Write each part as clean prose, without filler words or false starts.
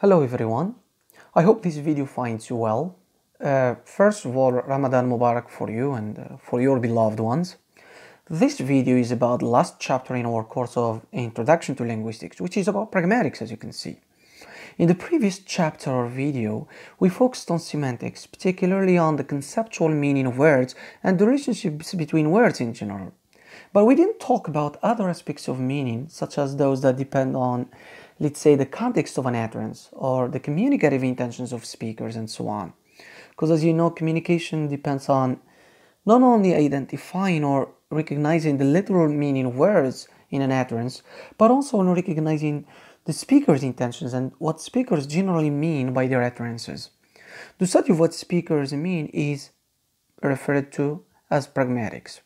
Hello everyone, I hope this video finds you well. First of all, Ramadan Mubarak for you and for your beloved ones. This video is about the last chapter in our course of Introduction to Linguistics, which is about pragmatics, as you can see. In the previous chapter or video, we focused on semantics, particularly on the conceptual meaning of words and the relationships between words in general. But we didn't talk about other aspects of meaning, such as those that depend on, let's say, the context of an utterance or the communicative intentions of speakers and so on. Because as you know, communication depends on not only identifying or recognizing the literal meaning of words in an utterance, but also on recognizing the speaker's intentions and what speakers generally mean by their utterances. The study of what speakers mean is referred to as pragmatics.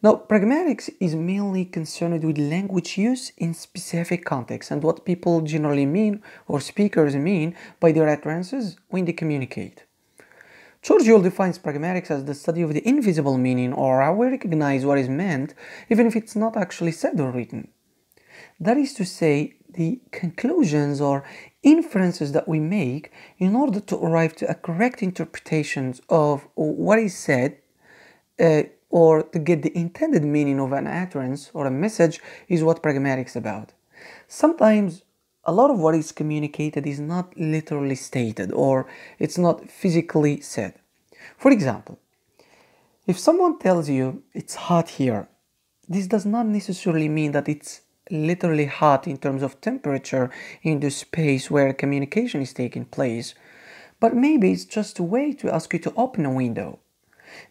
Now, pragmatics is mainly concerned with language use in specific contexts and what people generally mean or speakers mean by their utterances when they communicate. Driouch defines pragmatics as the study of the invisible meaning, or how we recognize what is meant even if it's not actually said or written. That is to say, the conclusions or inferences that we make in order to arrive to a correct interpretation of what is said or to get the intended meaning of an utterance or a message is what pragmatics is about. Sometimes a lot of what is communicated is not literally stated or it's not physically said. For example, if someone tells you it's hot here, this does not necessarily mean that it's literally hot in terms of temperature in the space where communication is taking place, but maybe it's just a way to ask you to open a window.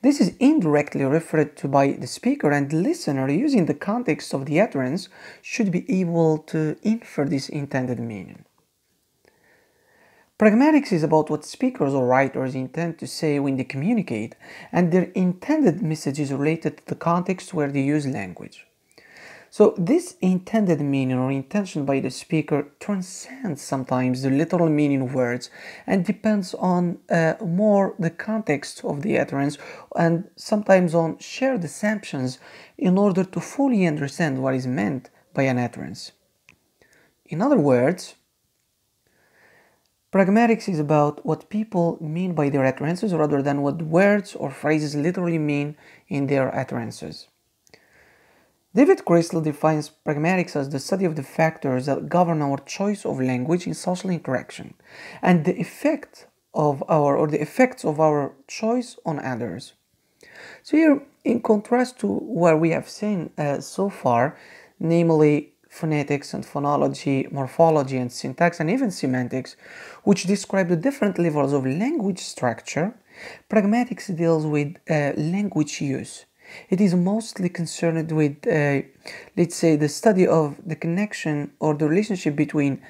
This is indirectly referred to by the speaker, and the listener, using the context of the utterance, should be able to infer this intended meaning. Pragmatics is about what speakers or writers intend to say when they communicate, and their intended message is related to the context where they use language. So this intended meaning or intention by the speaker transcends sometimes the literal meaning of words and depends on more the context of the utterance and sometimes on shared assumptions in order to fully understand what is meant by an utterance. In other words, pragmatics is about what people mean by their utterances rather than what words or phrases literally mean in their utterances. David Chrysler defines pragmatics as the study of the factors that govern our choice of language in social interaction and the effects of our choice on others. So here, in contrast to what we have seen so far, namely phonetics and phonology, morphology and syntax, and even semantics, which describe the different levels of language structure, pragmatics deals with language use. It is mostly concerned with, let's say, the study of the connection or the relationship between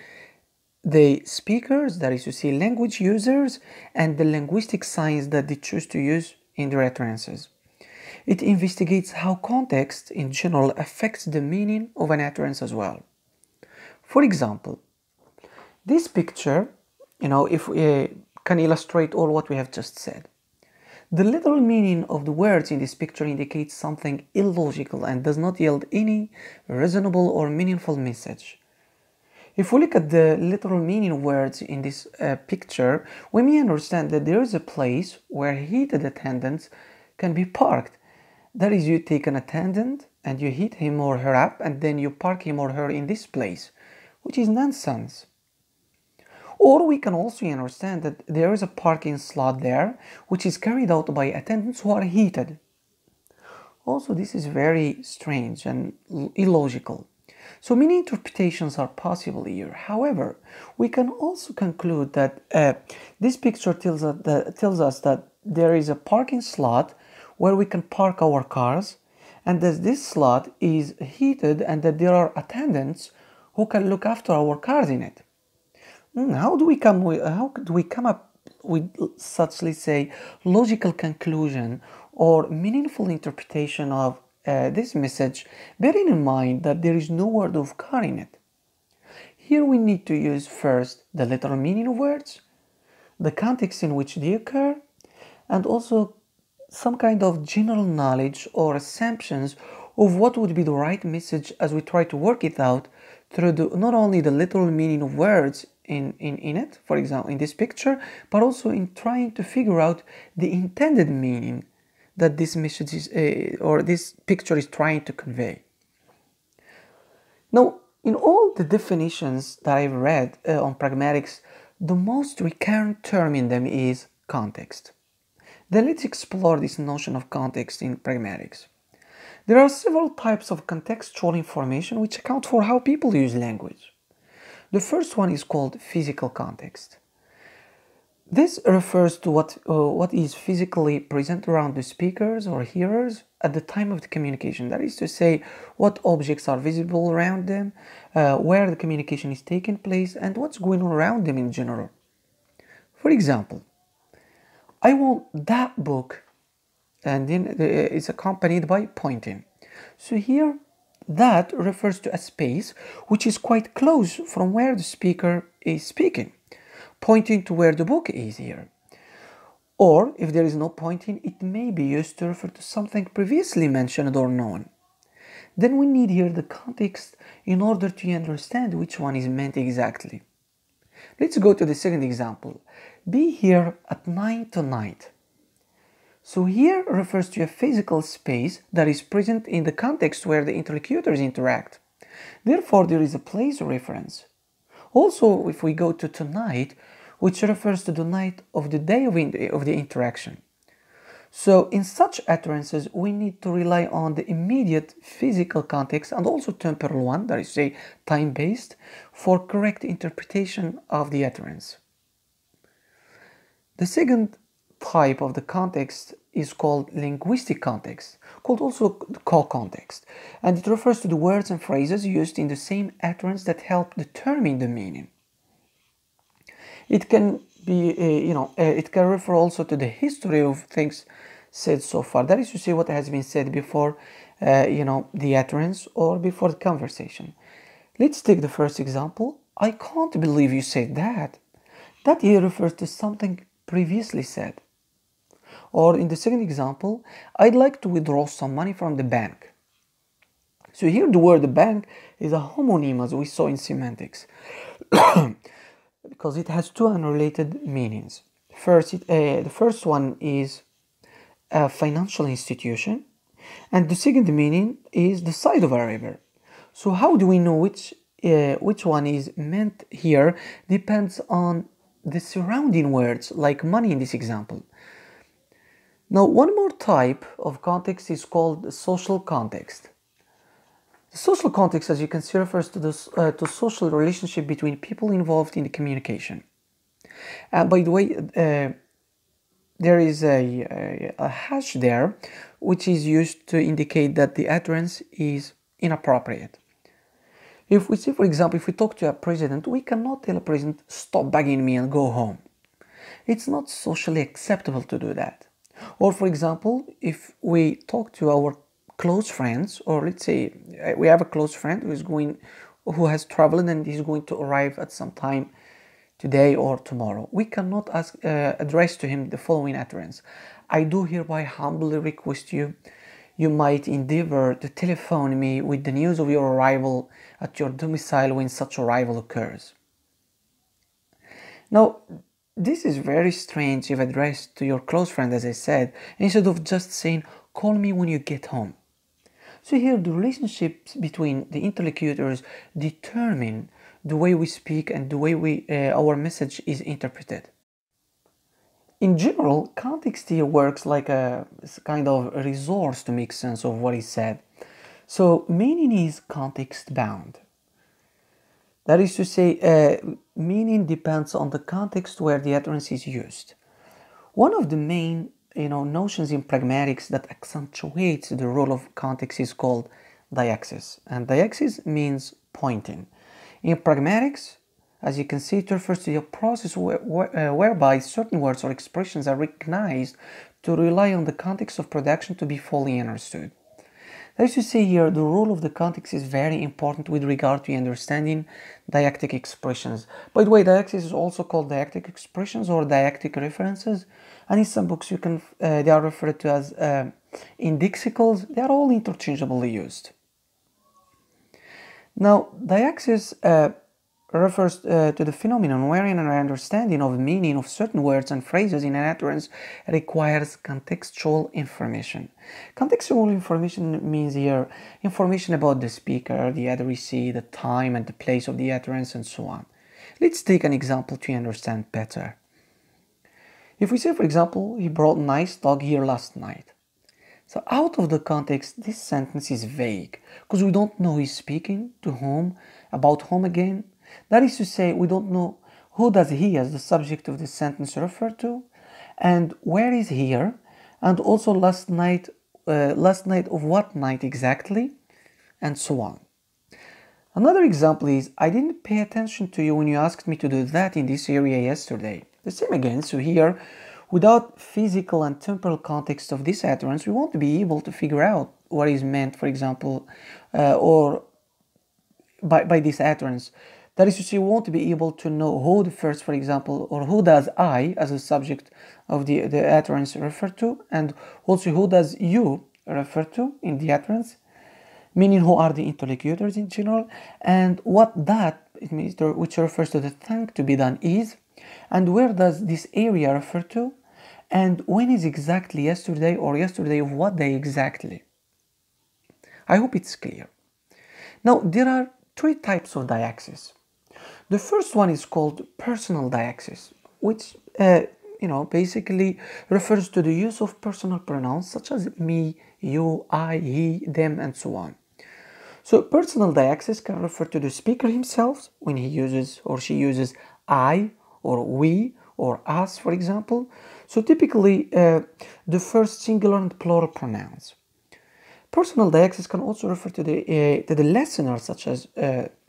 the speakers, that is to say, language users, and the linguistic signs that they choose to use in their utterances. It investigates how context in general affects the meaning of an utterance as well. For example, this picture, if we can illustrate all what we have just said. The literal meaning of the words in this picture indicates something illogical and does not yield any reasonable or meaningful message. If we look at the literal meaning of words in this picture, we may understand that there is a place where heated attendants can be parked. That is, you take an attendant and you heat him or her up and then you park him or her in this place, which is nonsense. Or we can also understand that there is a parking slot there, which is carried out by attendants who are heated. Also, this is very strange and illogical. So many interpretations are possible here. However, we can also conclude that this picture tells us that there is a parking slot where we can park our cars, and that this slot is heated and that there are attendants who can look after our cars in it. How do we come up with such, let's say, logical conclusion or meaningful interpretation of this message, bearing in mind that there is no word of car in it? Here we need to use first the literal meaning of words, the context in which they occur, and also some kind of general knowledge or assumptions of what would be the right message as we try to work it out through not only the literal meaning of words in it, for example, in this picture, but also in trying to figure out the intended meaning that this message is, or this picture is trying to convey. Now, in all the definitions that I've read on pragmatics, the most recurrent term in them is context. Then let's explore this notion of context in pragmatics. There are several types of contextual information which account for how people use language. The first one is called physical context. This refers to what is physically present around the speakers or hearers at the time of the communication. That is to say, what objects are visible around them, where the communication is taking place, and what's going on around them in general. For example, I want that book, and then it's accompanied by pointing. So here, that refers to a space which is quite close from where the speaker is speaking, pointing to where the book is here. Or, if there is no pointing, it may be used to refer to something previously mentioned or known. Then we need here the context in order to understand which one is meant exactly. Let's go to the second example. Be here at 9 tonight. So here refers to a physical space that is present in the context where the interlocutors interact. Therefore, there is a place reference. Also, if we go to tonight, which refers to the night of the day of the interaction. So in such utterances, we need to rely on the immediate physical context and also temporal one, that is, say, time-based, for correct interpretation of the utterance. The second type of the context is called linguistic context, called also co-context, and it refers to the words and phrases used in the same utterance that help determine the meaning. It can be, it can refer also to the history of things said so far. That is to say, what has been said before, the utterance or before the conversation. Let's take the first example. I can't believe you said that. That here refers to something previously said. Or in the second example, I'd like to withdraw some money from the bank. So here the word bank is a homonym, as we saw in semantics, because it has two unrelated meanings. First, the first one is a financial institution, and the second meaning is the side of a river. So how do we know which one is meant here? Depends on the surrounding words, like money in this example. Now, one more type of context is called the social context. The social context, as you can see, refers to the social relationship between people involved in the communication. By the way, there is a hash there, which is used to indicate that the utterance is inappropriate. If we say, for example, if we talk to a president, we cannot tell a president, stop begging me and go home. It's not socially acceptable to do that. Or, for example, if we talk to our close friends, or let's say we have a close friend who has traveled and is going to arrive at some time today or tomorrow, we cannot address to him the following utterance: I do hereby humbly request you might endeavor to telephone me with the news of your arrival at your domicile when such arrival occurs. Now, this is very strange if addressed to your close friend, as I said, instead of just saying, call me when you get home. So here the relationships between the interlocutors determine the way we speak and the way our message is interpreted. In general, context here works like a kind of resource to make sense of what is said. So meaning is context bound. That is to say, meaning depends on the context where the utterance is used. One of the main notions in pragmatics that accentuates the role of context is called deixis. And deixis means pointing. In pragmatics, as you can see, it refers to a process whereby certain words or expressions are recognized to rely on the context of production to be fully understood. That is to say, here the role of the context is very important with regard to understanding didactic expressions. By the way, deixis is also called didactic expressions or didactic references, and in some books they are referred to as indexicals. They are all interchangeably used. Now, deixis refers to the phenomenon wherein an understanding of the meaning of certain words and phrases in an utterance requires contextual information. Contextual information means here information about the speaker, the addressee, the time and the place of the utterance, and so on. Let's take an example to understand better. If we say, for example, he brought a nice dog here last night. So out of the context, this sentence is vague because we don't know who is speaking, to whom, about whom again. That is to say, we don't know who does he as the subject of the sentence refer to, and where is here, and also last night of what night exactly, and so on. Another example is, I didn't pay attention to you when you asked me to do that in this area yesterday. The same again, so here, without physical and temporal context of this utterance, we won't be able to figure out what is meant, for example, or by this utterance. That is to say, we won't be able to know who the first, for example, or who does I as a subject of the utterance refer to, and also who does you refer to in the utterance, meaning who are the interlocutors in general, and what that, it means, which refers to the thing to be done is, and where does this area refer to, and when is exactly yesterday, or yesterday of what day exactly. I hope it's clear. Now, there are three types of diaxis. The first one is called personal diaxis, which basically refers to the use of personal pronouns such as me, you, I, he, them, and so on. So personal diaxis can refer to the speaker himself when he uses or she uses I or we or us, for example. So typically the first singular and plural pronouns. Personal diaxis can also refer to the listener, such as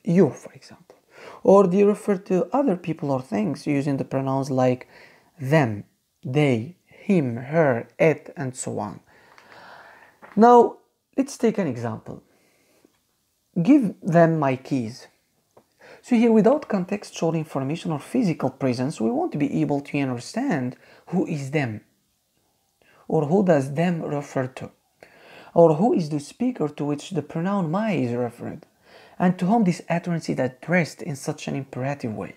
you, for example. Or they refer to other people or things using the pronouns like them, they, him, her, it, and so on. Now, let's take an example. Give them my keys. So here, without contextual information or physical presence, we won't be able to understand who is them, or who does them refer to, or who is the speaker to which the pronoun my is referred, and to whom this utterance is addressed in such an imperative way.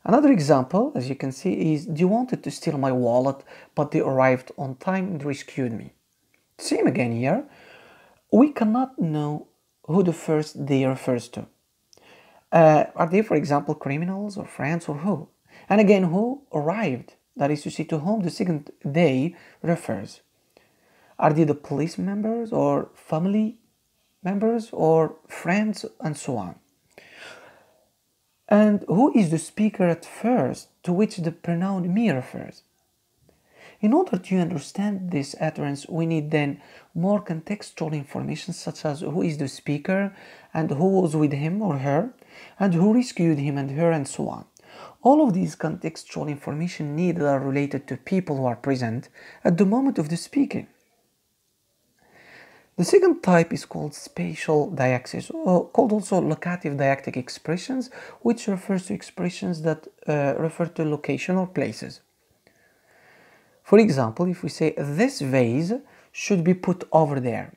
Another example, as you can see, is they wanted to steal my wallet, but they arrived on time and rescued me. Same again here. We cannot know who the first they refers to. Are they, for example, criminals or friends or who? And again, who arrived? That is to say, to whom the second they refers. Are they the police members or family members or friends and so on? And who is the speaker at first to which the pronoun me refers? In order to understand this utterance, we need then more contextual information such as who is the speaker and who was with him or her and who rescued him and her and so on. All of these contextual information needed are related to people who are present at the moment of the speaking. The second type is called spatial diaxis, or called also locative diactic expressions, which refers to expressions that refer to location or places. For example, if we say this vase should be put over there,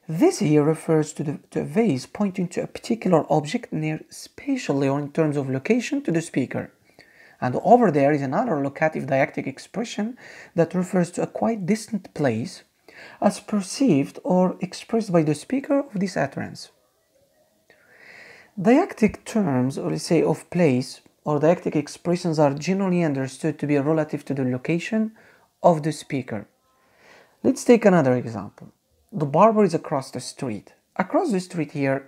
this here refers to a vase pointing to a particular object near spatially or in terms of location to the speaker. And over there is another locative diactic expression that refers to a quite distant place as perceived or expressed by the speaker of this utterance. Diactic terms, or let's say of place, or diactic expressions are generally understood to be relative to the location of the speaker. Let's take another example. The barber is across the street. Across the street here,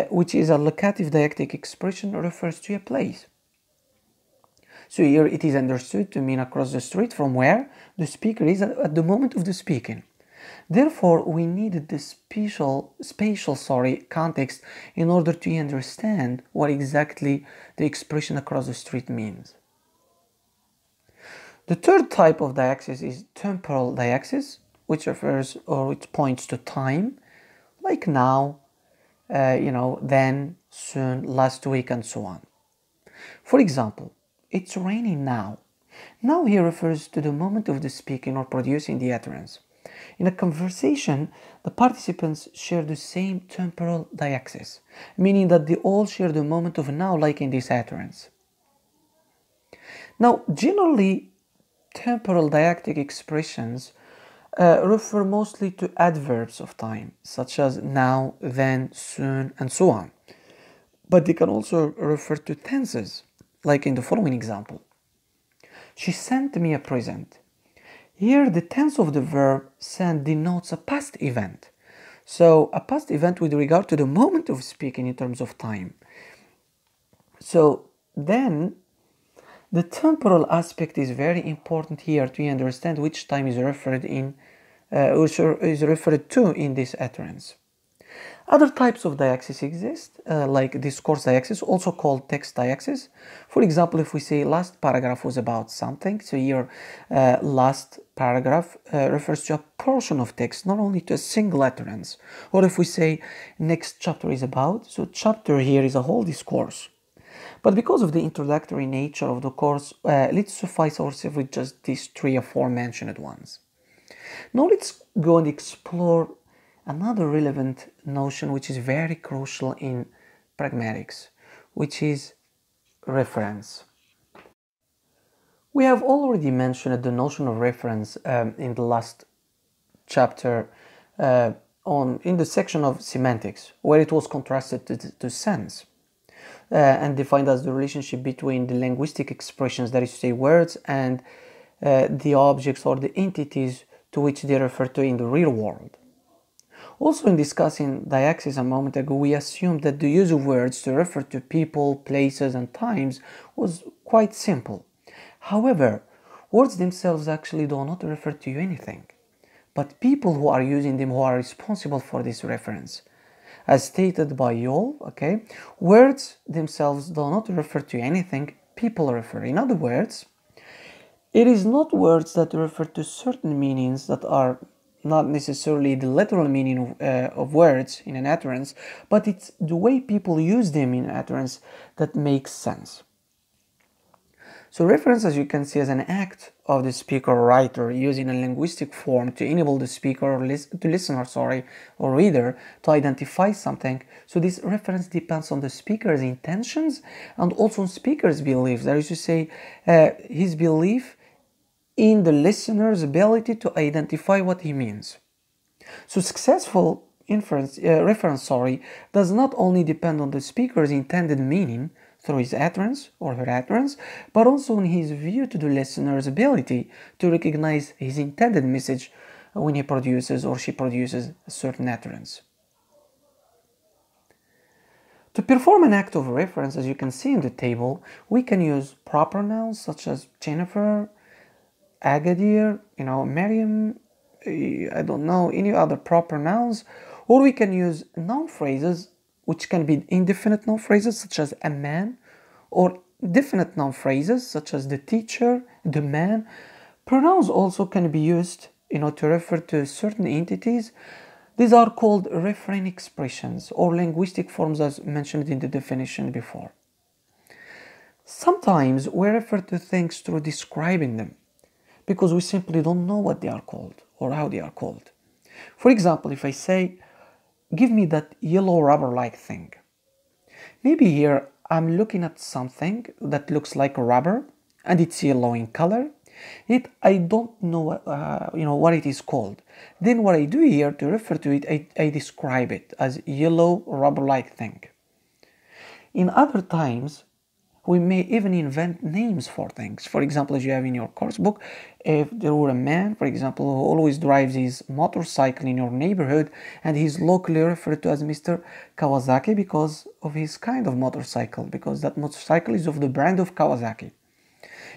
which is a locative diactic expression, refers to a place. So here it is understood to mean across the street from where the speaker is at the moment of the speaking. Therefore, we needed the spatial context in order to understand what exactly the expression across the street means. The third type of diaxis is temporal diaxis, which refers or which points to time, like now, then, soon, last week, and so on. For example, it's raining now. Now here refers to the moment of the speaking or producing the utterance. In a conversation, the participants share the same temporal diaxis, meaning that they all share the moment of now, like in this utterance. Now, generally, temporal diacritic expressions refer mostly to adverbs of time, such as now, then, soon, and so on. But they can also refer to tenses, like in the following example. She sent me a present. Here, the tense of the verb send denotes a past event. So, a past event with regard to the moment of speaking in terms of time. So, then, the temporal aspect is very important here to understand which time is referred to in this utterance. Other types of diaxis exist, like discourse diaxis, also called text diaxis. For example, if we say last paragraph was about something, so here last paragraph refers to a portion of text, not only to a single utterance. Or if we say next chapter is about, so chapter here is a whole discourse. But because of the introductory nature of the course, let's suffice ourselves with just these three aforementioned ones. Now let's go and explore another relevant notion which is very crucial in pragmatics, which is reference. We have already mentioned the notion of reference in the last chapter in the section of semantics, where it was contrasted to sense. And defined as the relationship between the linguistic expressions, that is to say words, and the objects or the entities to which they refer to in the real world. Also, in discussing diaxis a moment ago, we assumed that the use of words to refer to people, places, and times was quite simple. However, words themselves actually do not refer to anything, but people who are using them who are responsible for this reference. As stated by Yol, okay, words themselves do not refer to anything, people refer. In other words, it is not words that refer to certain meanings that are not necessarily the literal meaning of words in an utterance, but it's the way people use them in utterance that makes sense. So reference, as you can see, is an act of the speaker or writer using a linguistic form to enable the speaker or listener or reader to identify something. So this reference depends on the speaker's intentions and also on speaker's beliefs. That is to say, his belief in the listener's ability to identify what he means. So successful reference does not only depend on the speaker's intended meaning through his utterance or her utterance, but also on his view to the listener's ability to recognize his intended message when he produces or she produces a certain utterance. To perform an act of reference, as you can see in the table, we can use proper nouns such as Jennifer, Agadir, Miriam, I don't know, any other proper nouns, or we can use noun phrases which can be indefinite noun phrases such as a man, or definite noun phrases such as the teacher, the man. Pronouns also can be used to refer to certain entities. These are called referent expressions or linguistic forms as mentioned in the definition before. Sometimes we refer to things through describing them because we simply don't know what they are called or how they are called. For example, if I say, give me that yellow rubber-like thing. Maybe here I'm looking at something that looks like a rubber and it's yellow in color, yet I don't know what it is called. Then what I do here to refer to it, I describe it as yellow rubber-like thing. In other times, we may even invent names for things. For example, as you have in your course book, if there were a man, for example, who always drives his motorcycle in your neighborhood and he's locally referred to as Mr. Kawasaki because of his kind of motorcycle, because that motorcycle is of the brand of Kawasaki.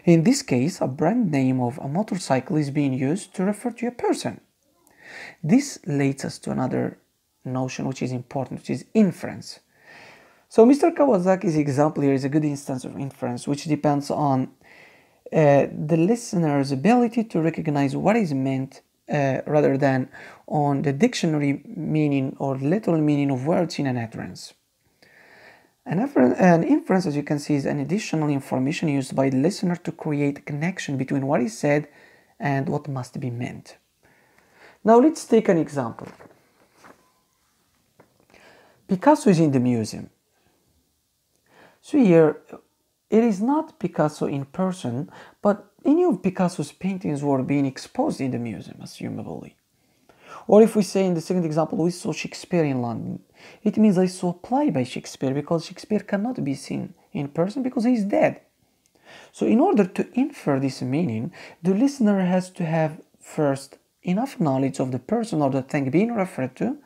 In this case, a brand name of a motorcycle is being used to refer to a person. This leads us to another notion which is important, which is inference. So Mr. Kawasaki's example here is a good instance of inference, which depends on the listener's ability to recognize what is meant rather than on the dictionary meaning or literal meaning of words in an utterance. An inference, as you can see, is an additional information used by the listener to create a connection between what is said and what must be meant. Now let's take an example. Picasso is in the museum. So here, it is not Picasso in person, but any of Picasso's paintings were being exposed in the museum, assumably. Or if we say in the second example, we saw Shakespeare in London, it means I saw a play by Shakespeare, because Shakespeare cannot be seen in person because he is dead. So in order to infer this meaning, the listener has to have first enough knowledge of the person or the thing being referred to,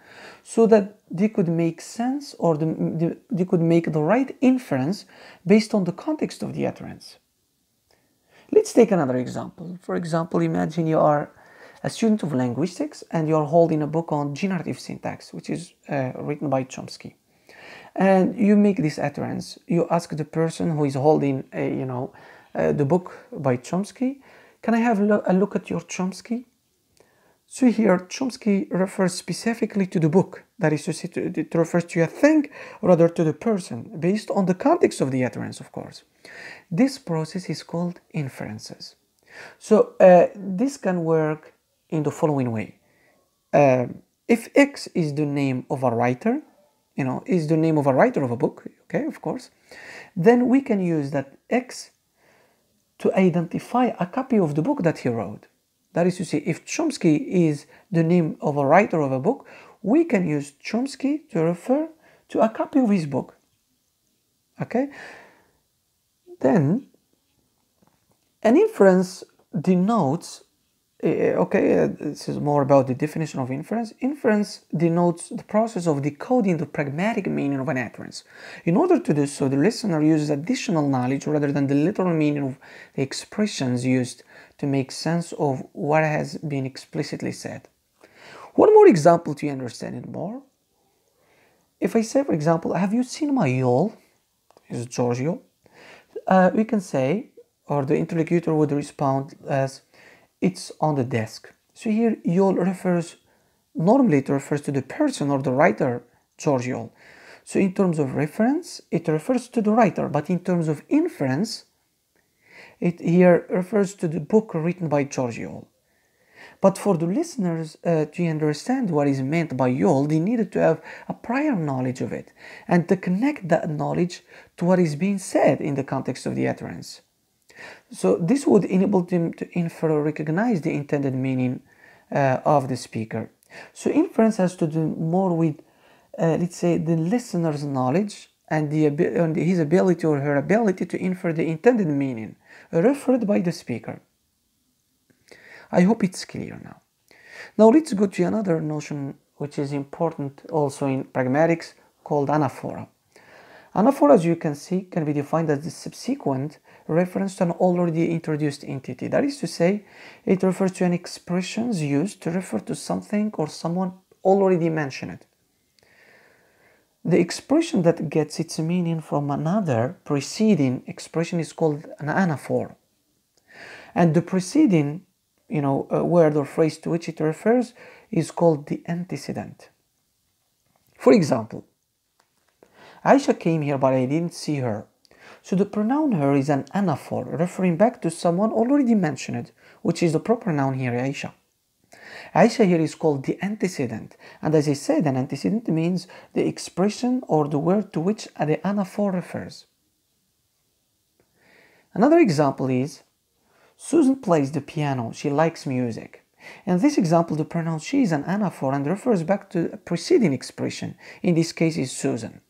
so that they could make sense, or they could make the right inference based on the context of the utterance. Let's take another example. For example, imagine you are a student of linguistics and you are holding a book on generative syntax, which is written by Chomsky. And you make this utterance. You ask the person who is holding the book by Chomsky, can I have a look at your Chomsky? So here, Chomsky refers specifically to the book. That is to say, it refers to a thing rather to the person, based on the context of the utterance, of course. This process is called inferences. So this can work in the following way. If X is the name of a writer, is the name of a writer of a book, okay, of course, then we can use that X to identify a copy of the book that he wrote. That is to say, if Chomsky is the name of a writer of a book, we can use Chomsky to refer to a copy of his book. Okay? Then, an inference denotes, this is more about the definition of inference. Inference denotes the process of decoding the pragmatic meaning of an utterance. In order to do so, the listener uses additional knowledge rather than the literal meaning of the expressions used to make sense of what has been explicitly said. One more example to understand it more. If I say, for example, have you seen my yawl? Is Giorgio. We can say, or the interlocutor would respond as, it's on the desk. So here, yawl normally it refers to the person or the writer, Giorgio. So in terms of reference, it refers to the writer, but in terms of inference, it here refers to the book written by Giorgio. But for the listeners to understand what is meant by yawl, they needed to have a prior knowledge of it and to connect that knowledge to what is being said in the context of the utterance. So this would enable them to infer or recognize the intended meaning of the speaker. So inference has to do more with, let's say, the listener's knowledge and his ability or her ability to infer the intended meaning referred by the speaker. I hope it's clear now. Now let's go to another notion which is important also in pragmatics, called anaphora. Anaphora, as you can see, can be defined as the subsequent reference to an already introduced entity. That is to say, it refers to an expression used to refer to something or someone already mentioned. The expression that gets its meaning from another preceding expression is called an anaphor. And the preceding word or phrase to which it refers is called the antecedent. For example, Aisha came here but I didn't see her. So the pronoun her is an anaphor, referring back to someone already mentioned, which is the proper noun here, Aisha. Aisha here is called the antecedent, and as I said, an antecedent means the expression or the word to which the anaphor refers. Another example is, Susan plays the piano, she likes music. In this example, the pronoun she is an anaphor and refers back to a preceding expression, in this case is Susan.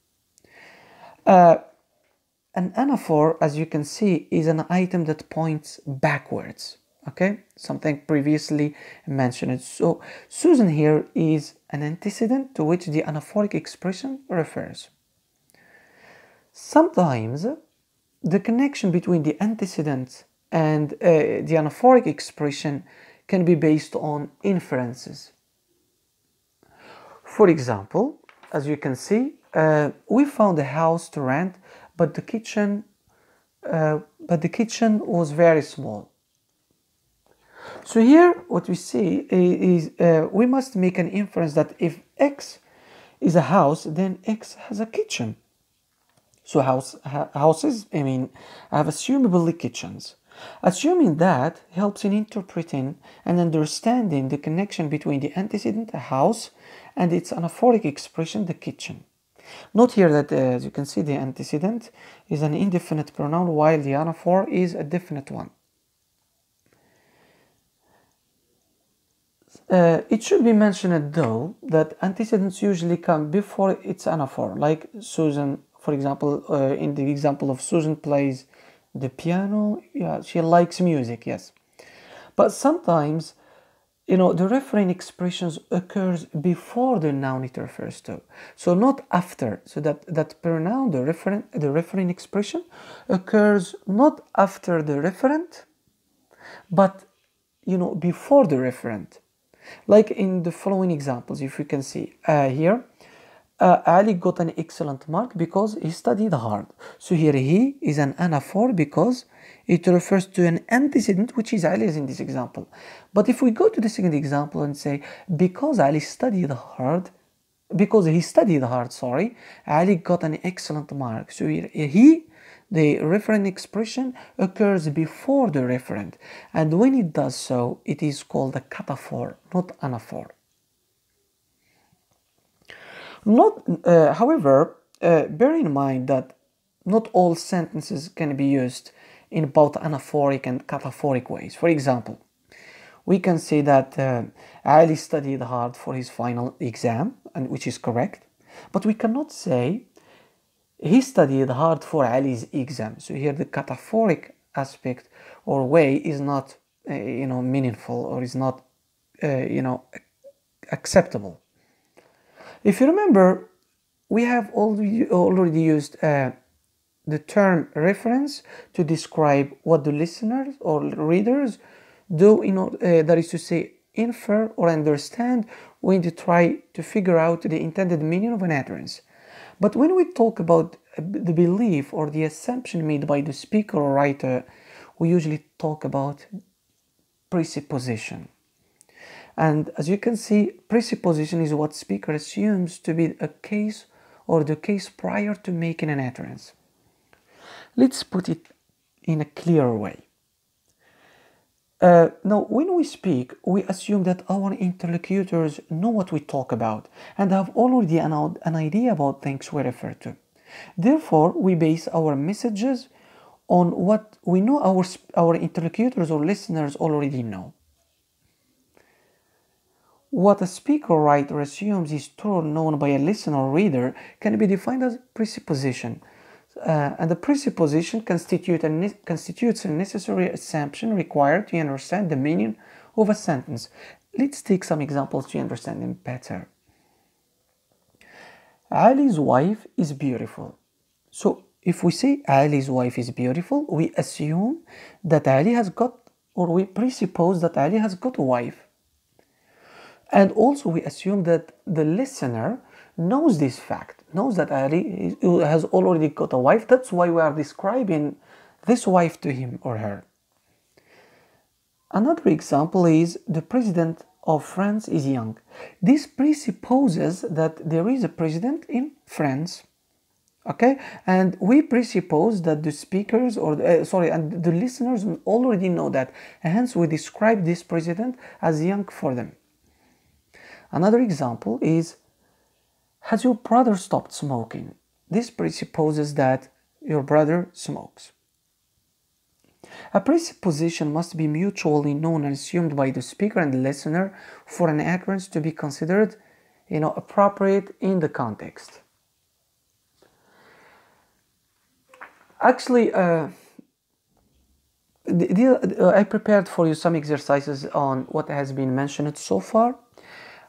An anaphor, as you can see, is an item that points backwards, okay? Something previously mentioned. So Susan here is an antecedent to which the anaphoric expression refers. Sometimes the connection between the antecedent and the anaphoric expression can be based on inferences. For example, as you can see, we found a house to rent, but the kitchen was very small. So here what we see is we must make an inference that if X is a house, then X has a kitchen. So houses, have assumably kitchens. Assuming that helps in interpreting and understanding the connection between the antecedent, the house, and its anaphoric expression, the kitchen. Note here that, as you can see, the antecedent is an indefinite pronoun while the anaphor is a definite one. It should be mentioned though that antecedents usually come before its anaphor, like Susan, for example, in the example of Susan plays the piano. Yeah, she likes music, yes. But sometimes, the referent expressions occurs before the noun it refers to, so not after. So that pronoun, the referent expression, occurs not after the referent, but before the referent. Like in the following examples, if you can see here, Ali got an excellent mark because he studied hard. So here he is an anaphor because it refers to an antecedent, which is Ali's in this example. But if we go to the second example and say, because he studied hard, Ali got an excellent mark. So here the referent expression occurs before the referent, and when it does so, it is called a cataphor, not anaphor. However, bear in mind that not all sentences can be used in both anaphoric and cataphoric ways. For example, we can say that Ali studied hard for his final exam, and which is correct, but we cannot say he studied hard for Ali's exam. So here the cataphoric aspect or way is not meaningful, or is not acceptable. If you remember, we have already used the term reference to describe what the listeners or readers do, that is to say, infer or understand when they try to figure out the intended meaning of an utterance. But when we talk about the belief or the assumption made by the speaker or writer, we usually talk about presupposition. And as you can see, presupposition is what speaker assumes to be a case or the case prior to making an utterance. Let's put it in a clearer way. Now, when we speak, we assume that our interlocutors know what we talk about and have already an idea about things we refer to. Therefore, we base our messages on what we know our interlocutors or listeners already know. What a speaker or writer assumes is true or known by a listener or reader can be defined as presupposition. And the presupposition constitutes a necessary assumption required to understand the meaning of a sentence. Let's take some examples to understand them better. Ali's wife is beautiful. So if we say Ali's wife is beautiful, we assume that Ali has got, or we presuppose that Ali has got a wife. And also we assume that the listener knows this fact, knows that Ali has already got a wife. That's why we are describing this wife to him or her. Another example is the president of France is young. This presupposes that there is a president in France. Okay, and we presuppose that the speakers and the listeners already know that, and hence we describe this president as young for them. Another example is, has your brother stopped smoking? This presupposes that your brother smokes. A presupposition must be mutually known and assumed by the speaker and the listener for an utterance to be considered, appropriate in the context. Actually, I prepared for you some exercises on what has been mentioned so far.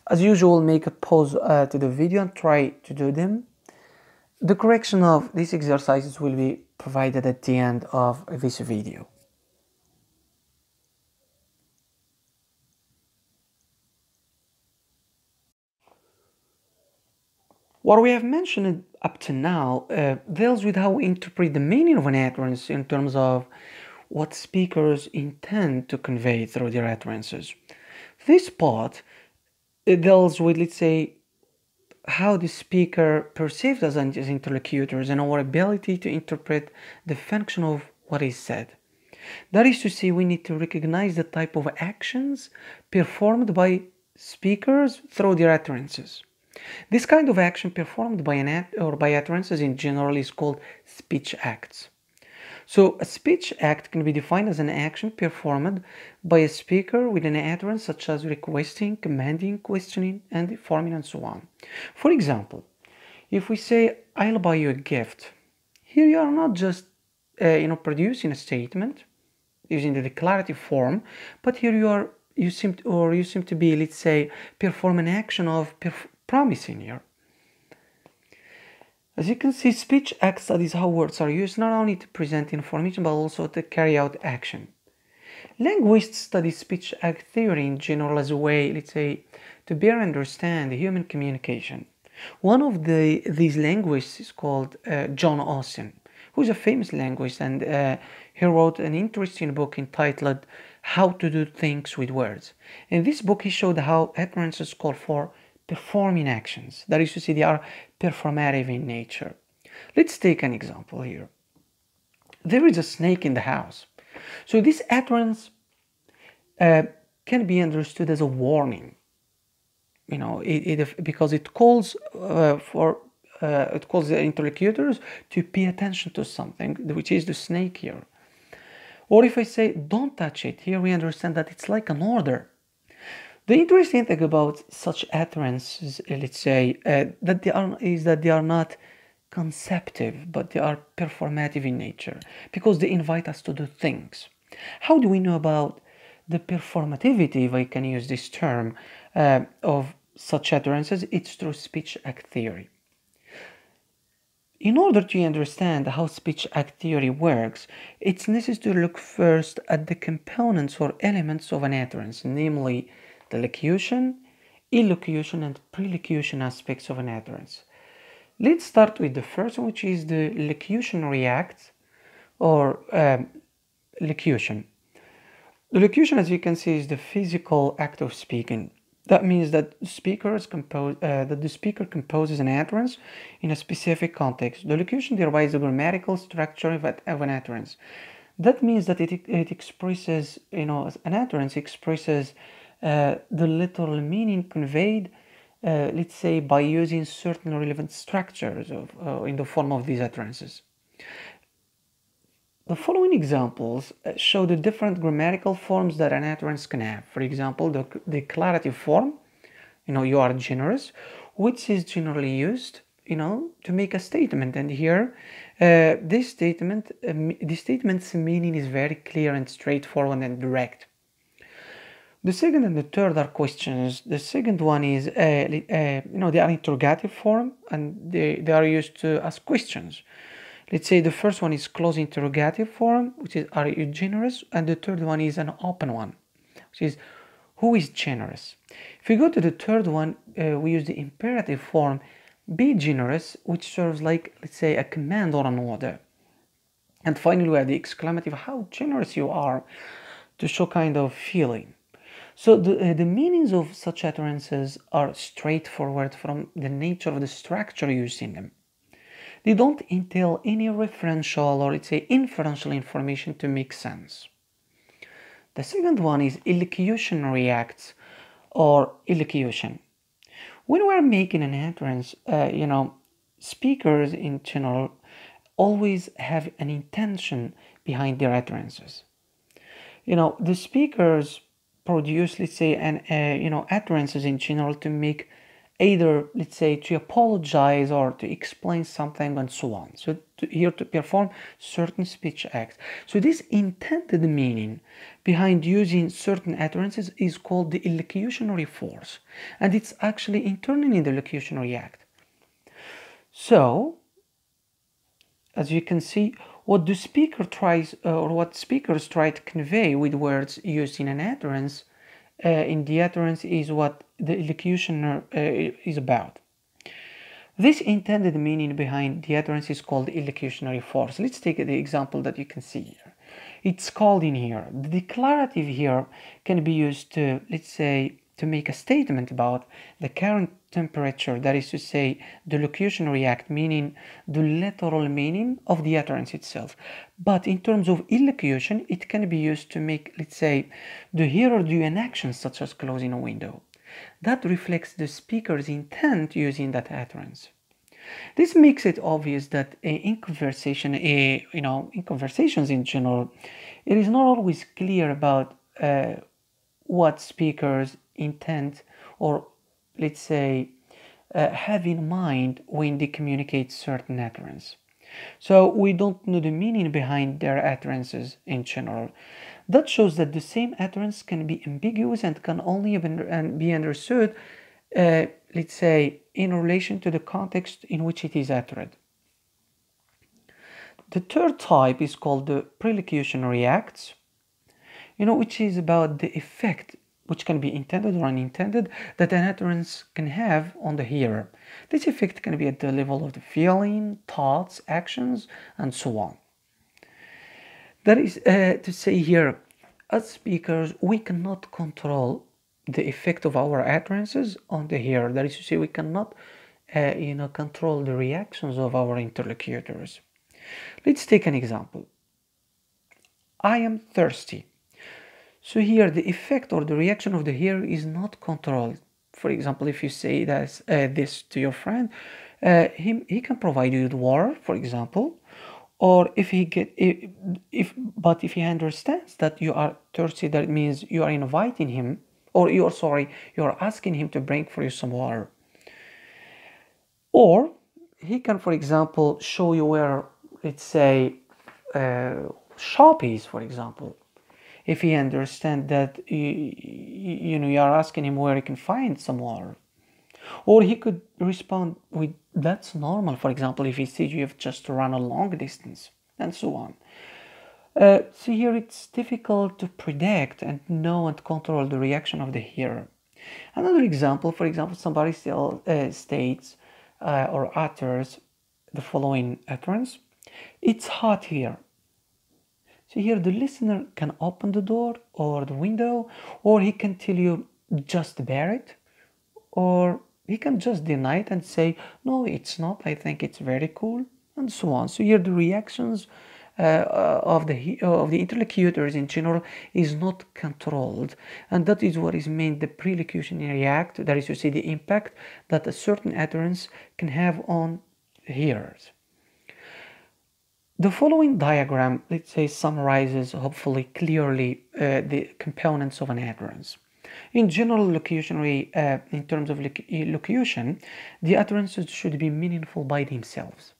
As usual, make a pause to the video and try to do them. The correction of these exercises will be provided at the end of this video. What we have mentioned up to now deals with how we interpret the meaning of an utterance in terms of what speakers intend to convey through their utterances. This part deals with, let's say, how the speaker perceives us as interlocutors and our ability to interpret the function of what is said. That is to say, we need to recognize the type of actions performed by speakers through their utterances. This kind of action performed by by utterances in general is called speech acts. So a speech act can be defined as an action performed by a speaker with an utterance such as requesting, commanding, questioning, and informing, and so on. For example, if we say, I'll buy you a gift, here you are not just producing a statement using the declarative form, but here you seem to be, let's say, perform an action of promising here. As you can see, speech act studies how words are used not only to present information but also to carry out action. Linguists study speech act theory in general as a way, let's say, to better understand human communication. One of these linguists is called John Austin, who is a famous linguist, and he wrote an interesting book entitled How to Do Things with Words. In this book, he showed how utterances call for performing actions. That is to say, they are performative in nature. Let's take an example here. There is a snake in the house. So this utterance can be understood as a warning. Because it calls it calls the interlocutors to pay attention to something, which is the snake here. Or if I say, don't touch it, here we understand that it's like an order. The interesting thing about such utterances, let's say, that they are not conceptive, but they are performative in nature, because they invite us to do things. How do we know about the performativity, if I can use this term, of such utterances? It's through speech act theory. In order to understand how speech act theory works, it's necessary to look first at the components or elements of an utterance, namely the locution, illocution, and prelocution aspects of an utterance. Let's start with the first one, which is the locutionary act or locution. The locution, as you can see, is the physical act of speaking. That means that the speaker composes an utterance in a specific context. The locution derives the grammatical structure of an utterance. That means that it expresses, an utterance expresses the literal meaning conveyed, let's say, by using certain relevant structures in the form of these utterances. The following examples show the different grammatical forms that an utterance can have. For example, the declarative form, you are generous, which is generally used, to make a statement. And here, this statement's meaning is very clear and straightforward and direct. The second and the third are questions. The second one is, they are interrogative form, and they are used to ask questions. Let's say the first one is close interrogative form, which is, are you generous? And the third one is an open one, which is, who is generous? If we go to the third one, we use the imperative form, be generous, which serves like, let's say, a command or an order. And finally, we have the exclamative, how generous you are, to show kind of feeling. So the meanings of such utterances are straightforward from the nature of the structure used in them. They don't entail any referential or, let's say, inferential information to make sense. The second one is illocutionary acts or illocution. When we're making an utterance, speakers in general always have an intention behind their utterances. The speakers produce, let's say, utterances in general to make either, let's say, to apologize or to explain something and so on. So here to perform certain speech acts. So this intended meaning behind using certain utterances is called the illocutionary force, and it's actually internally in the locutionary act. So, as you can see, what the speaker tries, or what speakers try to convey with words used in an utterance, in the utterance is what the illocution is about. This intended meaning behind the utterance is called illocutionary force. Let's take the example that you can see here. It's called in here. The declarative here can be used to, let's say, to make a statement about the current temperature, that is to say, the locutionary act, meaning the literal meaning of the utterance itself. But in terms of illocution, it can be used to make, let's say, the hearer do an action such as closing a window. That reflects the speaker's intent using that utterance. This makes it obvious that in conversations in general, it is not always clear about what speakers intend, or let's say have in mind when they communicate certain utterance. So we don't know the meaning behind their utterances in general. That shows that the same utterance can be ambiguous and can only be understood, let's say, in relation to the context in which it is uttered. The third type is called the prelocutionary acts, which is about the effect, which can be intended or unintended, that an utterance can have on the hearer. This effect can be at the level of the feeling, thoughts, actions, and so on. That is to say here, as speakers, we cannot control the effect of our utterances on the hearer. That is to say, we cannot control the reactions of our interlocutors. Let's take an example. I am thirsty. So here the effect or the reaction of the hearer is not controlled. For example, if you say this to your friend, he can provide you with water, for example, or if he understands that you are thirsty, that means you are inviting him, or you are asking him to bring for you some water. Or he can, for example, show you where, let's say, shop is, for example. If he understands that you are asking him where he can find some water. Or he could respond with, that's normal, for example, if he sees you have just run a long distance, and so on. So here it's difficult to predict and know and control the reaction of the hearer. Another example, for example, somebody states or utters the following utterance: it's hot here. So here the listener can open the door or the window, or he can tell you just bear it, or he can just deny it and say, no, it's not, I think it's very cool, and so on. So here the reactions of the interlocutors in general is not controlled, and that is what is meant the prelocutionary act, that is to say, the impact that a certain utterance can have on hearers. The following diagram, let's say, summarizes hopefully clearly the components of an utterance. In general locutionary, in terms of locution, the utterances should be meaningful by themselves.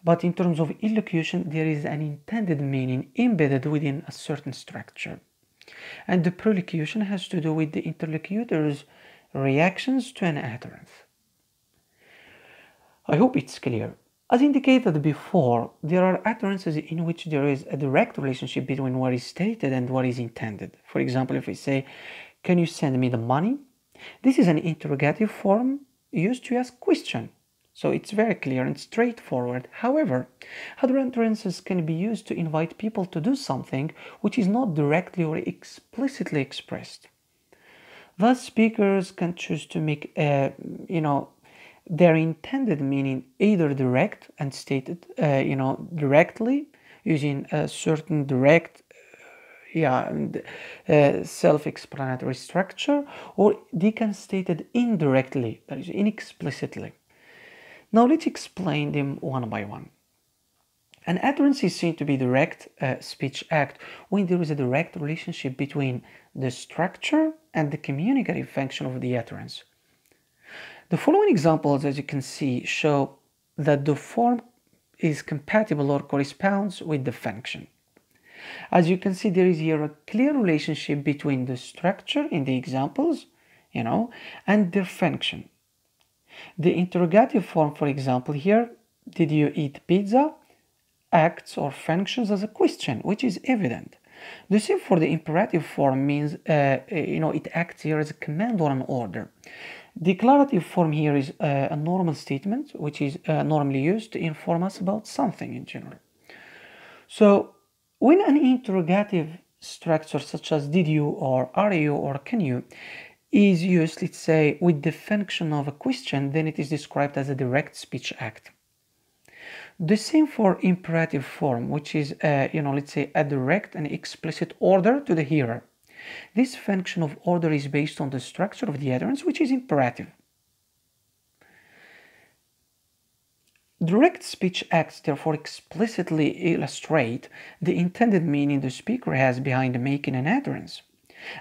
But in terms of illocution, there is an intended meaning embedded within a certain structure. And the prelocution has to do with the interlocutor's reactions to an utterance. I hope it's clear. As indicated before, there are utterances in which there is a direct relationship between what is stated and what is intended. For example, if we say, can you send me the money? This is an interrogative form used to ask question. So it's very clear and straightforward. However, other utterances can be used to invite people to do something which is not directly or explicitly expressed. Thus, speakers can choose to make their intended meaning either direct and stated, directly using a certain direct, self-explanatory structure, or they can state it indirectly, that is, inexplicitly. Now let's explain them one by one. An utterance is seen to be direct speech act when there is a direct relationship between the structure and the communicative function of the utterance. The following examples, as you can see, show that the form is compatible or corresponds with the function. As you can see, there is here a clear relationship between the structure in the examples, and their function. The interrogative form, for example, here, did you eat pizza, acts or functions as a question, which is evident. The same for the imperative form means, it acts here as a command or an order. Declarative form here is a normal statement, which is normally used to inform us about something in general. So, when an interrogative structure such as did you or are you or can you is used, let's say, with the function of a question, then it is described as a direct speech act. The same for imperative form, which is, let's say, a direct and explicit order to the hearer. This function of order is based on the structure of the utterance, which is imperative. Direct speech acts therefore explicitly illustrate the intended meaning the speaker has behind making an utterance,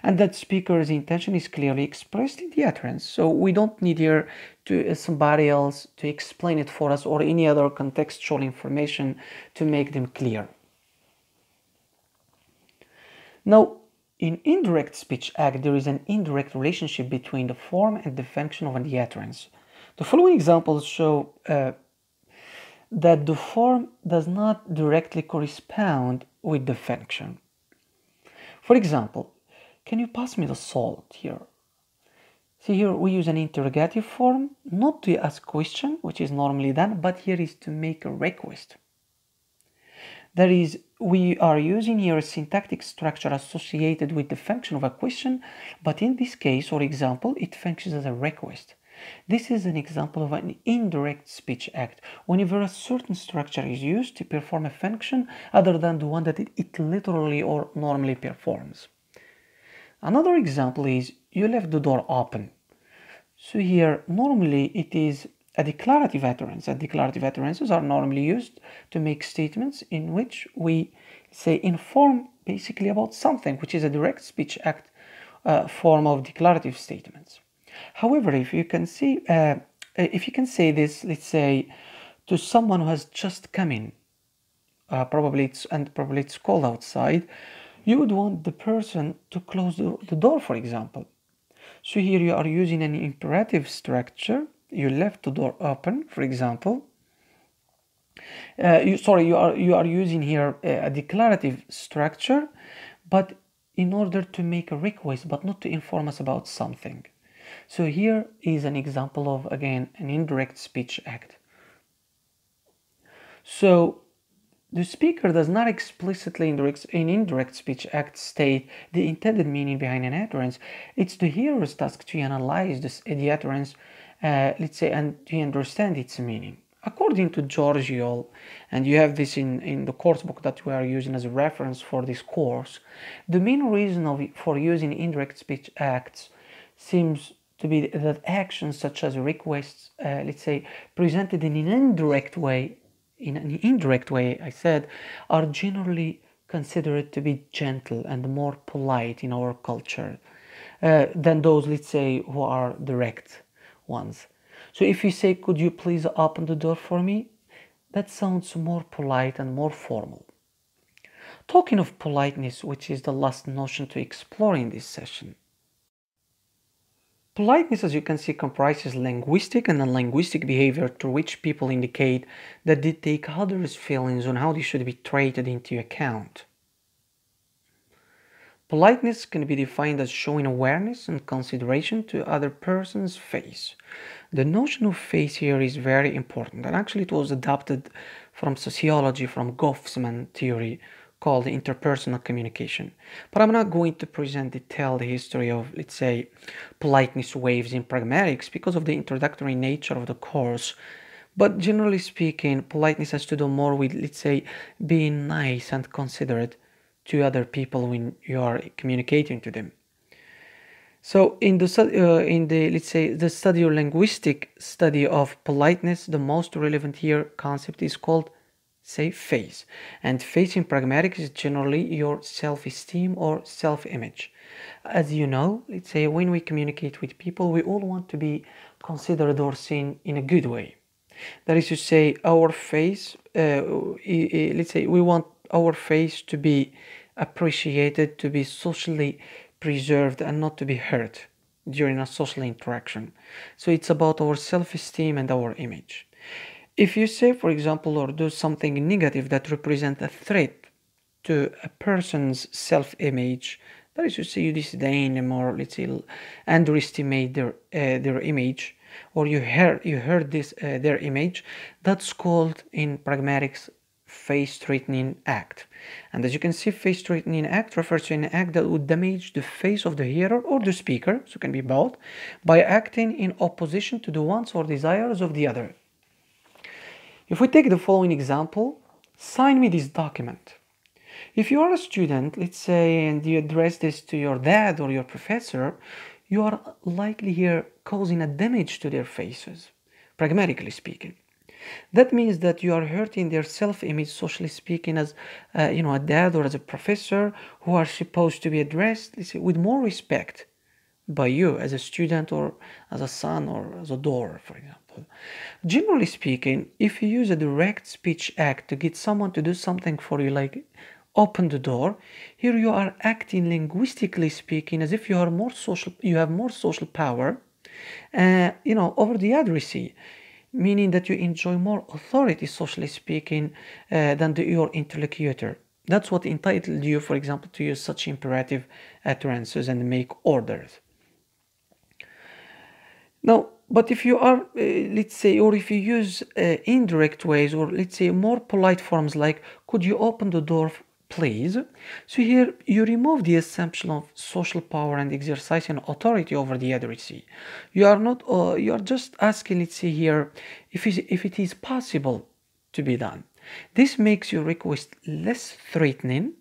and that speaker's intention is clearly expressed in the utterance. So we don't need here to somebody else to explain it for us or any other contextual information to make them clear. Now, in indirect speech act, there is an indirect relationship between the form and the function of the utterance. The following examples show that the form does not directly correspond with the function. For example, can you pass me the salt here? See, here we use an interrogative form, not to ask a question, which is normally done, but here is to make a request. That is, we are using here a syntactic structure associated with the function of a question, but in this case, for example, it functions as a request. This is an example of an indirect speech act, whenever a certain structure is used to perform a function other than the one that it literally or normally performs. Another example is, you left the door open. So here, normally it is a declarative utterance, and declarative utterances are normally used to make statements in which we say inform basically about something, which is a direct speech act form of declarative statements. However, if you can say this, let's say, to someone who has just come in, probably it's cold outside, you would want the person to close the door, for example. So here you are using an imperative structure. You left the door open, for example. You are using here a declarative structure, but in order to make a request, but not to inform us about something. So here is an example of, again, an indirect speech act. So the speaker does not explicitly in indirect speech act state the intended meaning behind an utterance. It's the hearer's task to analyze the utterance, let's say, and to understand its meaning. According to Driouch, and you have this in the course book that we are using as a reference for this course, the main reason for using indirect speech acts seems to be that actions such as requests, let's say, presented in an indirect way, I said, are generally considered to be gentle and more polite in our culture than those, let's say, who are direct ones. So if you say, could you please open the door for me? That sounds more polite and more formal. Talking of politeness, which is the last notion to explore in this session. Politeness, as you can see, comprises linguistic and non-linguistic behavior through which people indicate that they take others' feelings on how they should be treated into account. Politeness can be defined as showing awareness and consideration to other person's face. The notion of face here is very important, and actually it was adopted from sociology, from Goffman's theory called interpersonal communication. But I'm not going to present detailed history of, let's say, politeness waves in Pragmatics because of the introductory nature of the course. But generally speaking, politeness has to do more with, let's say, being nice and considerate to other people when you are communicating to them. So in the let's say the study or linguistic study of politeness, the most relevant here concept is called, say, face. And face in Pragmatics is generally your self-esteem or self-image. As you know, let's say when we communicate with people, we all want to be considered or seen in a good way. That is to say, our face, let's say we want our face to be appreciated, to be socially preserved, and not to be hurt during a social interaction. So it's about our self-esteem and our image. If you say, for example, or do something negative that represents a threat to a person's self-image, that is to say you disdain them or, let's say, underestimate their image, or you hurt this their image, that's called in Pragmatics face-threatening act. And as you can see, face-threatening act refers to an act that would damage the face of the hearer or the speaker, so it can be both, by acting in opposition to the wants or desires of the other. If we take the following example, sign me this document. If you are a student, let's say, and you address this to your dad or your professor, you are likely here causing a damage to their faces, pragmatically speaking. That means that you are hurting their self-image, socially speaking, as a dad or as a professor who are supposed to be addressed, let's say, with more respect by you as a student or as a son or as a daughter, for example. Generally speaking, if you use a direct speech act to get someone to do something for you, like open the door, here you are acting, linguistically speaking, as if you have more social power, over the addressee, meaning that you enjoy more authority, socially speaking, than your interlocutor. That's what entitled you, for example, to use such imperative utterances and make orders. Now, but if you are, let's say, or if you use indirect ways, or let's say more polite forms like, could you open the door, please? So here you remove the assumption of social power and exercising authority over the addressee. You are not, you are just asking, let's say here, if it is possible to be done. This makes your request less threatening,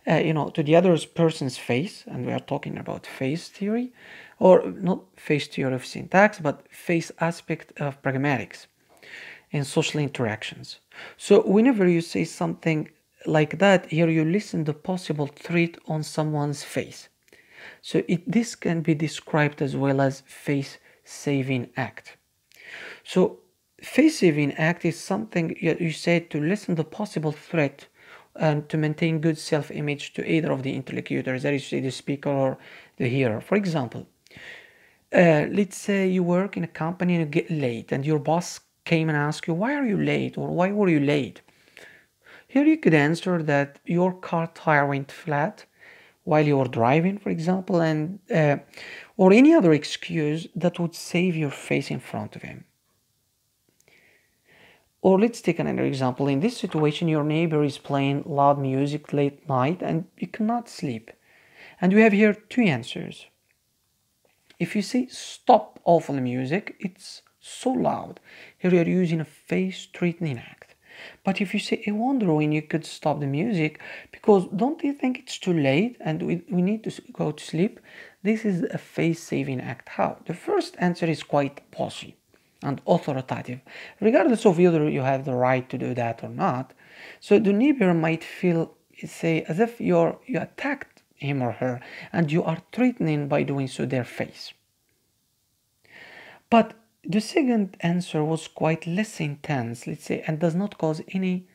to the other person's face, and we are talking about face theory, or not face theory of syntax, but face aspect of pragmatics in social interactions. So whenever you say something like that, here you listen the possible threat on someone's face. So this can be described as well as face-saving act. So face-saving act is something you say to lessen the possible threat and to maintain good self-image to either of the interlocutors, that is, the speaker or the hearer. For example, let's say you work in a company and you get late, and your boss came and asked you, why are you late, or why were you late? Here you could answer that your car tire went flat while you were driving, for example, and or any other excuse that would save your face in front of him. Or let's take another example. In this situation, your neighbor is playing loud music late night and you cannot sleep. And we have here two answers. If you say stop awful music, it's so loud. Here you're using a face-threatening act. But if you say, I wonder when you could stop the music, because don't you think it's too late and we need to go to sleep? This is a face-saving act. How? The first answer is quite bossy and authoritative, regardless of whether you have the right to do that or not. So the neighbor might feel, say, as if you attacked him or her and you are threatening by doing so their face. But the second answer was quite less intense, let's say, and does not cause any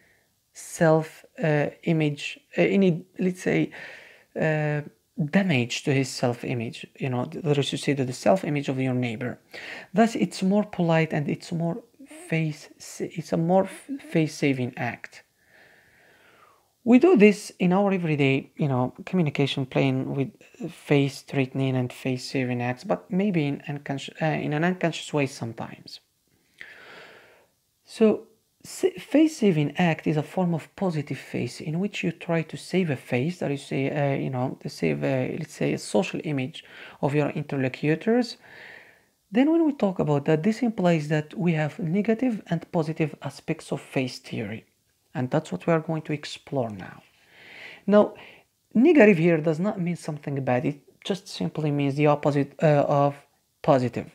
self-image, damage to his self-image, that is to say, to the self-image of your neighbor. Thus, it's more polite and it's a more face-saving act. We do this in our everyday, communication, playing with face-threatening and face-saving acts, but maybe in an unconscious way sometimes. So, face-saving act is a form of positive face in which you try to save a face, that is, to save, let's say, a social image of your interlocutors. Then when we talk about that, this implies that we have negative and positive aspects of face theory. And that's what we are going to explore now. Now, negative here does not mean something bad. It just simply means the opposite of positive.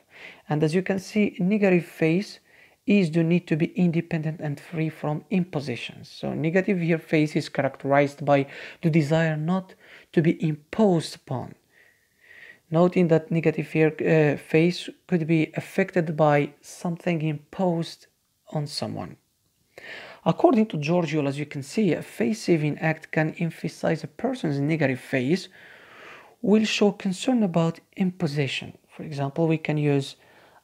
And as you can see, negative face is the need to be independent and free from impositions. So negative here face is characterized by the desire not to be imposed upon. Noting that negative here face could be affected by something imposed on someone. According to Driouch, as you can see, a face-saving act can emphasize a person's negative face, will show concern about imposition. For example, we can use,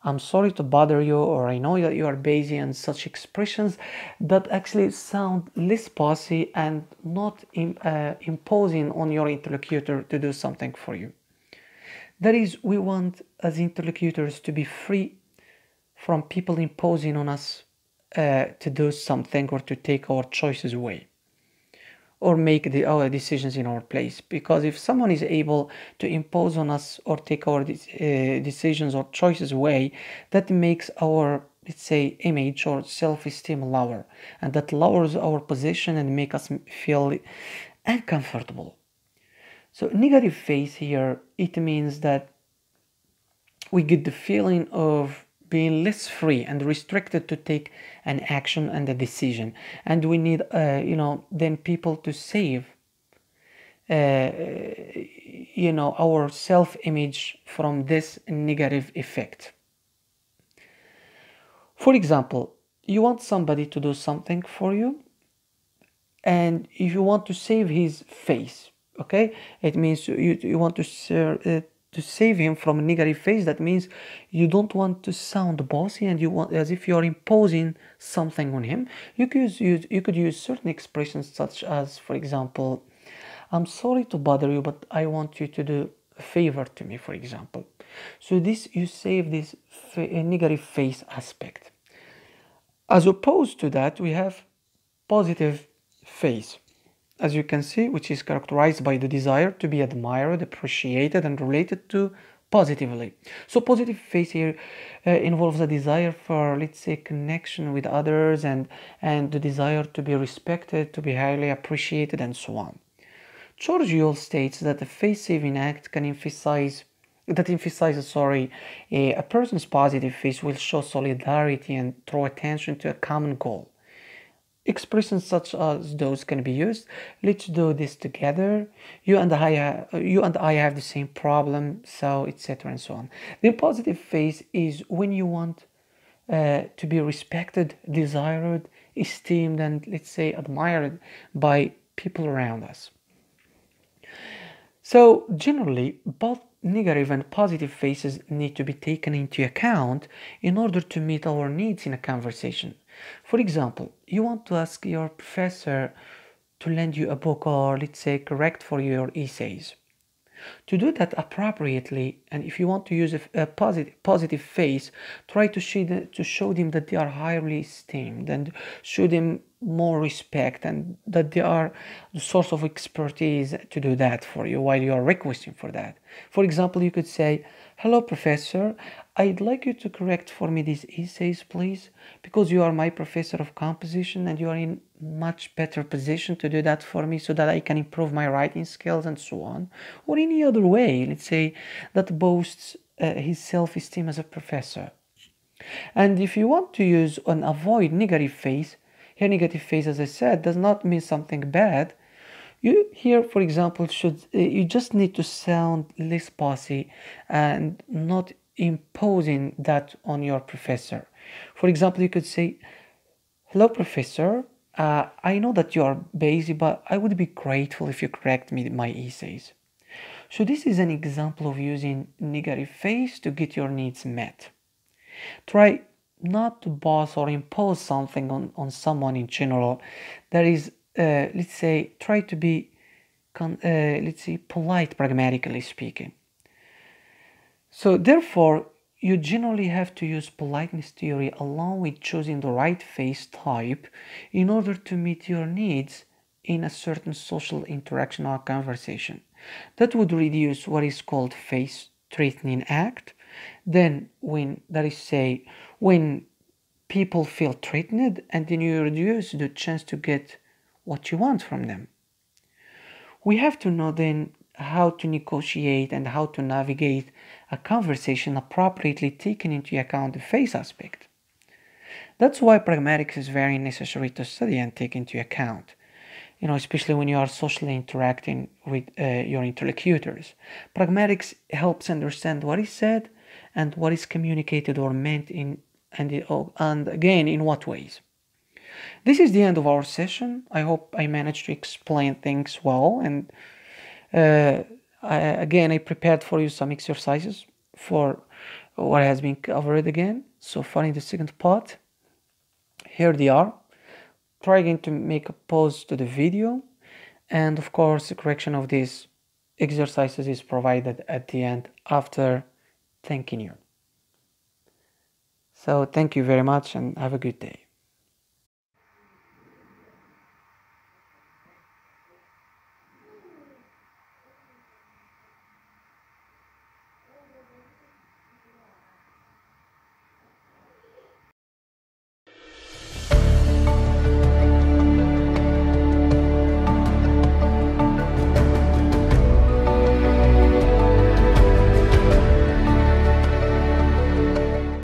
I'm sorry to bother you, or I know that you are busy, and such expressions that actually sound less bossy and not imposing on your interlocutor to do something for you. That is, we want as interlocutors to be free from people imposing on us to do something or to take our choices away or make our decisions in our place. Because if someone is able to impose on us or take our decisions or choices away, that makes our, let's say, image or self-esteem lower, and that lowers our position and make us feel uncomfortable. So negative phase here, it means that we get the feeling of being less free and restricted to take an action and a decision, and we need then people to save our self-image from this negative effect. For example, you want somebody to do something for you, and if you want to save his face, okay, it means you want to save him from a negative phase. That means you don't want to sound bossy and you want as if you're imposing something on him. You could use certain expressions such as, for example, I'm sorry to bother you, but I want you to do a favor to me, for example. So this, you save this negative phase aspect. As opposed to that, we have positive phase, as you can see, which is characterized by the desire to be admired, appreciated, and related to positively. So positive phase here involves a desire for, let's say, connection with others and the desire to be respected, to be highly appreciated, and so on. Driouch states that the face-saving act can emphasizes a person's positive face will show solidarity and draw attention to a common goal. Expressions such as those can be used. Let's do this together. You and I have the same problem, so etc. and so on. The positive phase is when you want to be respected, desired, esteemed, and, let's say, admired by people around us. So generally, both negative and positive phases need to be taken into account in order to meet our needs in a conversation. For example, you want to ask your professor to lend you a book or, let's say, correct for your essays. To do that appropriately, and if you want to use a positive phase, try to show them that they are highly esteemed and show them more respect and that they are the source of expertise to do that for you while you are requesting for that. For example, you could say, "Hello, professor, I'd like you to correct for me these essays, please, because you are my professor of composition and you are in much better position to do that for me so that I can improve my writing skills," and so on. Or any other way, let's say, that boasts his self-esteem as a professor. And if you want to use and avoid negative phase, here negative phase, as I said, does not mean something bad. You here, for example, you just need to sound less bossy and not imposing that on your professor. For example, you could say, "Hello, professor. I know that you are busy, but I would be grateful if you correct me my essays." So this is an example of using negative phase to get your needs met. Try not to boss or impose something on someone in general. That is, let's say, try to be, let's say, polite, pragmatically speaking. So therefore, you generally have to use politeness theory along with choosing the right face type in order to meet your needs in a certain social interaction or conversation. That would reduce what is called face threatening act. Then when people feel threatened, and then you reduce the chance to get what you want from them. We have to know then how to negotiate and how to navigate a conversation appropriately, taking into account the face aspect. That's why pragmatics is very necessary to study and take into account, especially when you are socially interacting with your interlocutors. Pragmatics helps understand what is said and what is communicated or meant and again, in what ways. This is the end of our session. I hope I managed to explain things well, and I prepared for you some exercises for what has been covered again. So far in the second part, here they are. Try again to make a pause to the video, and of course the correction of these exercises is provided at the end after thanking you. So thank you very much and have a good day.